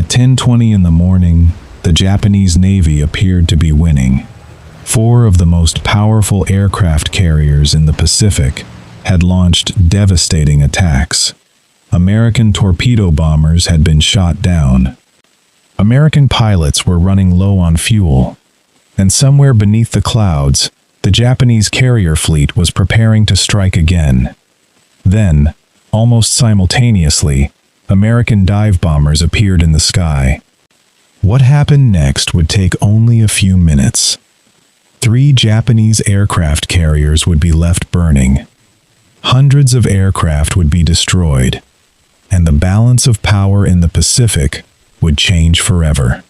At 10:20 in the morning, the Japanese Navy appeared to be winning. Four of the most powerful aircraft carriers in the Pacific had launched devastating attacks. American torpedo bombers had been shot down. American pilots were running low on fuel, and somewhere beneath the clouds, the Japanese carrier fleet was preparing to strike again. Then, almost simultaneously, American dive bombers appeared in the sky. What happened next would take only a few minutes. 3 Japanese aircraft carriers would be left burning. Hundreds of aircraft would be destroyed, and the balance of power in the Pacific would change forever.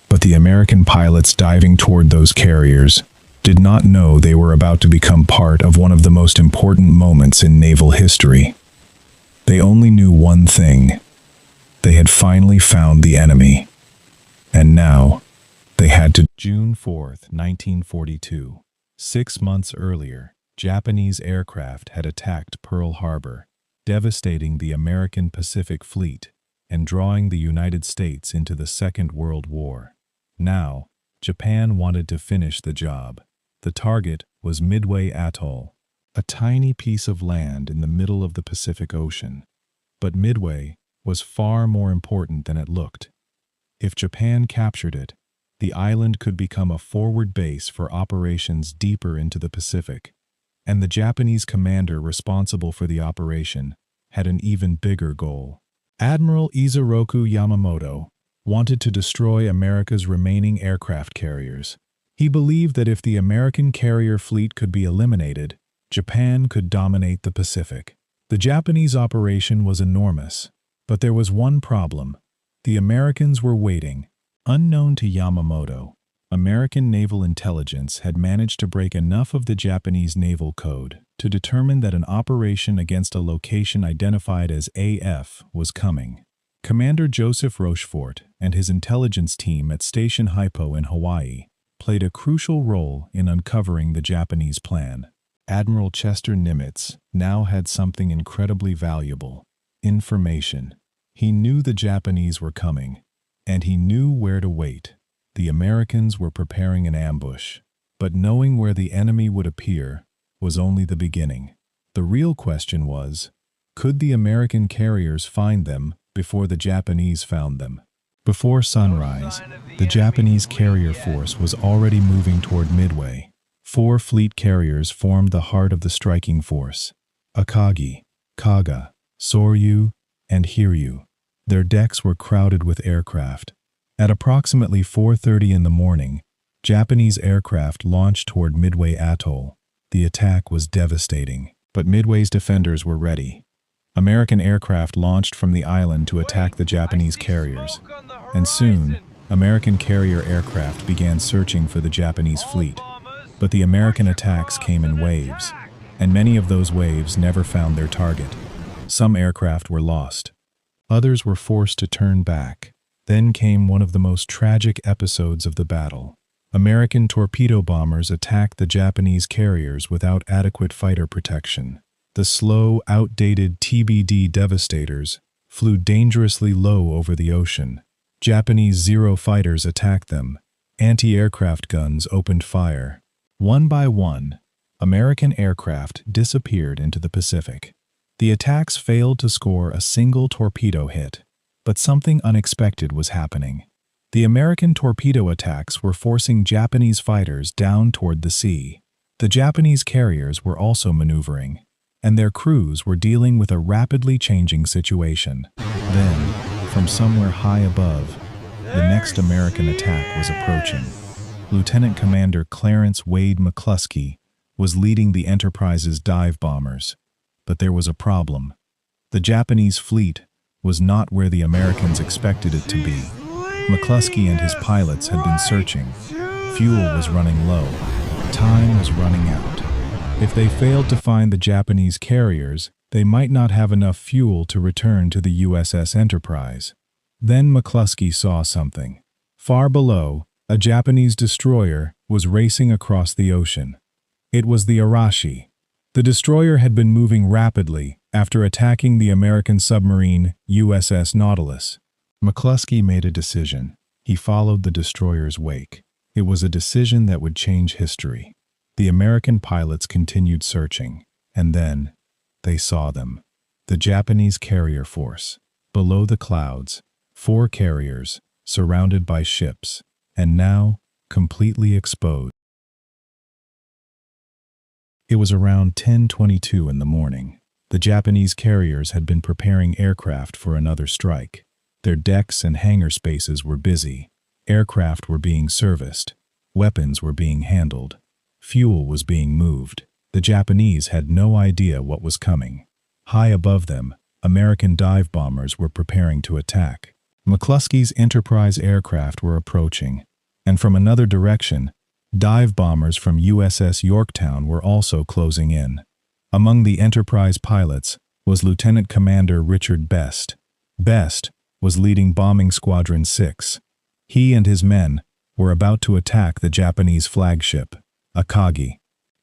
But the American pilots diving toward those carriers did not know they were about to become part of one of the most important moments in naval history. They only knew one thing. They had finally found the enemy. And now, they had to... June 4th, 1942. 6 months earlier, Japanese aircraft had attacked Pearl Harbor, devastating the American Pacific Fleet and drawing the United States into the Second World War. Now, Japan wanted to finish the job. The target was Midway Atoll, a tiny piece of land in the middle of the Pacific Ocean. But Midway was far more important than it looked. If Japan captured it, the island could become a forward base for operations deeper into the Pacific, and the Japanese commander responsible for the operation had an even bigger goal. Admiral Isoroku Yamamoto wanted to destroy America's remaining aircraft carriers. He believed that if the American carrier fleet could be eliminated, Japan could dominate the Pacific. The Japanese operation was enormous, but there was one problem. The Americans were waiting. Unknown to Yamamoto, American naval intelligence had managed to break enough of the Japanese naval code to determine that an operation against a location identified as AF was coming. Commander Joseph Rochefort and his intelligence team at Station Hypo in Hawaii played a crucial role in uncovering the Japanese plan. Admiral Chester Nimitz now had something incredibly valuable: information. He knew the Japanese were coming, and he knew where to wait. The Americans were preparing an ambush, but knowing where the enemy would appear was only the beginning. The real question was, could the American carriers find them before the Japanese found them? Before sunrise, the Japanese carrier force was already moving toward Midway. 4 fleet carriers formed the heart of the striking force: Akagi, Kaga, Soryu, and Hiryu. Their decks were crowded with aircraft. At approximately 4:30 in the morning, Japanese aircraft launched toward Midway Atoll. The attack was devastating, but Midway's defenders were ready. American aircraft launched from the island to attack the Japanese carriers, and soon, American carrier aircraft began searching for the Japanese fleet. But the American attacks came in waves, and many of those waves never found their target. Some aircraft were lost. Others were forced to turn back. Then came one of the most tragic episodes of the battle. American torpedo bombers attacked the Japanese carriers without adequate fighter protection. The slow, outdated TBD Devastators flew dangerously low over the ocean. Japanese Zero fighters attacked them. Anti-aircraft guns opened fire. One by one, American aircraft disappeared into the Pacific. The attacks failed to score a single torpedo hit, but something unexpected was happening. The American torpedo attacks were forcing Japanese fighters down toward the sea. The Japanese carriers were also maneuvering, and their crews were dealing with a rapidly changing situation. Then, from somewhere high above, the next American attack was approaching. Lieutenant Commander Wade McClusky was leading the Enterprise's dive bombers. But there was a problem. The Japanese fleet was not where the Americans expected it to be. McClusky and his pilots had been searching. Fuel was running low. Time was running out. If they failed to find the Japanese carriers, they might not have enough fuel to return to the USS Enterprise. Then McClusky saw something. Far below, a Japanese destroyer was racing across the ocean. It was the Arashi. The destroyer had been moving rapidly after attacking the American submarine USS Nautilus. McClusky made a decision. He followed the destroyer's wake. It was a decision that would change history. The American pilots continued searching, and then they saw them. The Japanese carrier force. Below the clouds, 4 carriers, surrounded by ships, and now completely exposed. It was around 10:22 in the morning. The Japanese carriers had been preparing aircraft for another strike. Their decks and hangar spaces were busy. Aircraft were being serviced. Weapons were being handled. Fuel was being moved. The Japanese had no idea what was coming. High above them, American dive bombers were preparing to attack. McClusky's Enterprise aircraft were approaching, and from another direction, dive bombers from USS Yorktown were also closing in. Among the Enterprise pilots was Lieutenant Commander Richard Best. Best was leading Bombing Squadron 6. He and his men were about to attack the Japanese flagship, Akagi.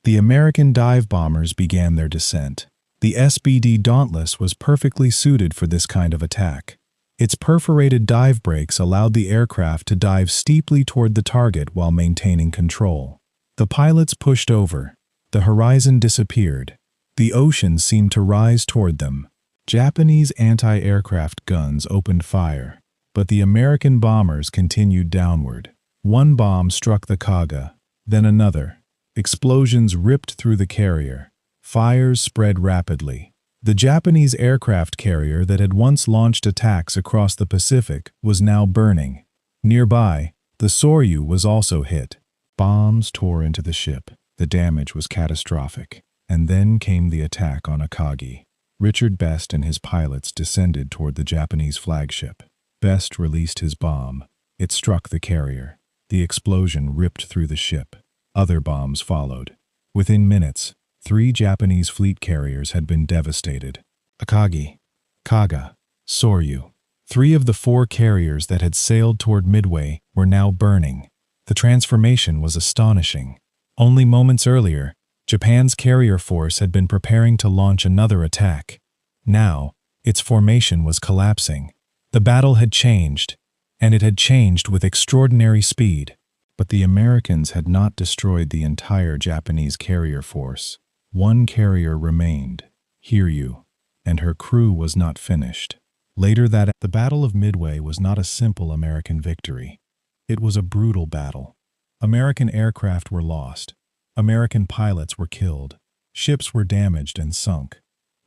The American dive bombers began their descent. The SBD Dauntless was perfectly suited for this kind of attack. Its perforated dive brakes allowed the aircraft to dive steeply toward the target while maintaining control. The pilots pushed over. The horizon disappeared. The ocean seemed to rise toward them. Japanese anti-aircraft guns opened fire, but the American bombers continued downward. One bomb struck the Kaga, then another. Explosions ripped through the carrier. Fires spread rapidly. The Japanese aircraft carrier that had once launched attacks across the Pacific was now burning. Nearby, the Soryu was also hit. Bombs tore into the ship. The damage was catastrophic. And then came the attack on Akagi. Richard Best and his pilots descended toward the Japanese flagship. Best released his bomb. It struck the carrier. The explosion ripped through the ship. Other bombs followed. Within minutes, 3 Japanese fleet carriers had been devastated. Akagi, Kaga, Soryu. 3 of the 4 carriers that had sailed toward Midway were now burning. The transformation was astonishing. Only moments earlier, Japan's carrier force had been preparing to launch another attack. Now, its formation was collapsing. The battle had changed, and it had changed with extraordinary speed. But the Americans had not destroyed the entire Japanese carrier force. One carrier remained, Soryu, and her crew was not finished. Later the Battle of Midway was not a simple American victory. It was a brutal battle. American aircraft were lost. American pilots were killed. Ships were damaged and sunk.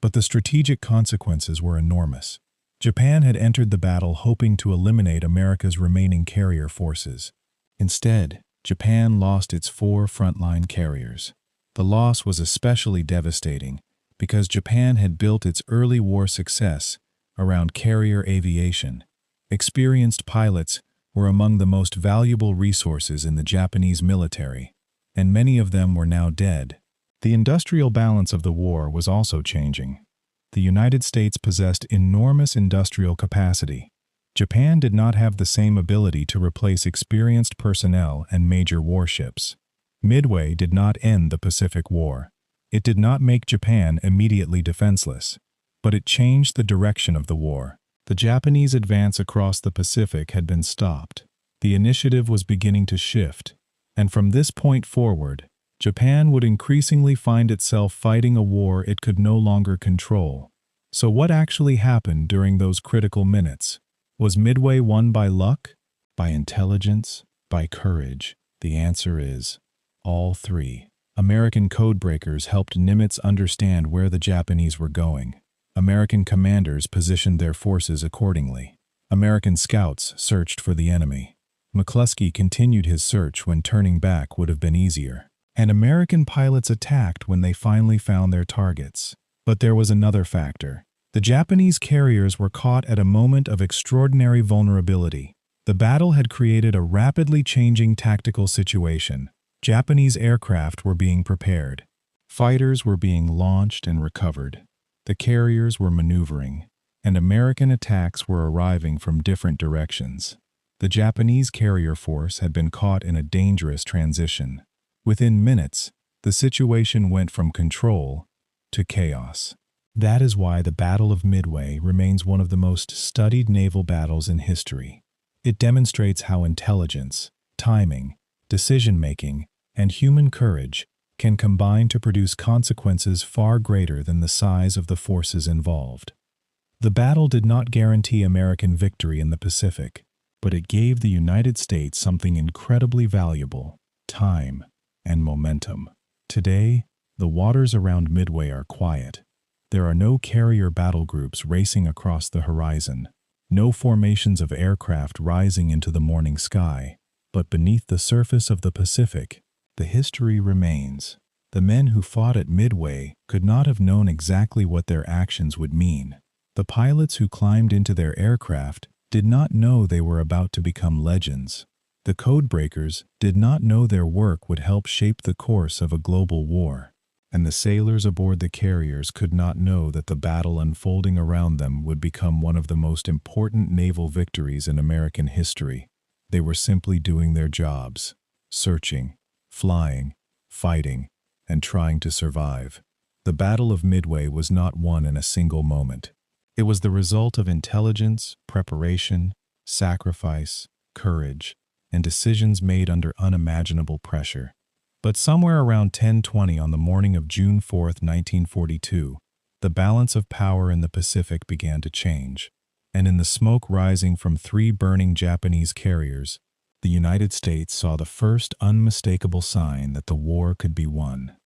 But the strategic consequences were enormous. Japan had entered the battle hoping to eliminate America's remaining carrier forces. Instead, Japan lost its 4 frontline carriers. The loss was especially devastating because Japan had built its early war success around carrier aviation. Experienced pilots were among the most valuable resources in the Japanese military, and many of them were now dead. The industrial balance of the war was also changing. The United States possessed enormous industrial capacity. Japan did not have the same ability to replace experienced personnel and major warships. Midway did not end the Pacific War. It did not make Japan immediately defenseless, but it changed the direction of the war. The Japanese advance across the Pacific had been stopped. The initiative was beginning to shift, and from this point forward, Japan would increasingly find itself fighting a war it could no longer control. So what actually happened during those critical minutes? Was Midway won by luck? By intelligence? By courage? The answer is all 3. American codebreakers helped Nimitz understand where the Japanese were going. American commanders positioned their forces accordingly. American scouts searched for the enemy. McClusky continued his search when turning back would have been easier. And American pilots attacked when they finally found their targets. But there was another factor. The Japanese carriers were caught at a moment of extraordinary vulnerability. The battle had created a rapidly changing tactical situation. Japanese aircraft were being prepared. Fighters were being launched and recovered. The carriers were maneuvering, and American attacks were arriving from different directions. The Japanese carrier force had been caught in a dangerous transition. Within minutes, the situation went from control to chaos. That is why the Battle of Midway remains one of the most studied naval battles in history. It demonstrates how intelligence, timing, decision-making, and human courage can combine to produce consequences far greater than the size of the forces involved. The battle did not guarantee American victory in the Pacific, but it gave the United States something incredibly valuable: time and momentum. Today, the waters around Midway are quiet. There are no carrier battle groups racing across the horizon, no formations of aircraft rising into the morning sky, but beneath the surface of the Pacific, the history remains. The men who fought at Midway could not have known exactly what their actions would mean. The pilots who climbed into their aircraft did not know they were about to become legends. The codebreakers did not know their work would help shape the course of a global war. And the sailors aboard the carriers could not know that the battle unfolding around them would become one of the most important naval victories in American history. They were simply doing their jobs, searching, flying, fighting, and trying to survive. The Battle of Midway was not won in a single moment. It was the result of intelligence, preparation, sacrifice, courage, and decisions made under unimaginable pressure. But somewhere around 10:20 on the morning of June 4, 1942, the balance of power in the Pacific began to change, and in the smoke rising from 3 burning Japanese carriers, the United States saw the first unmistakable sign that the war could be won.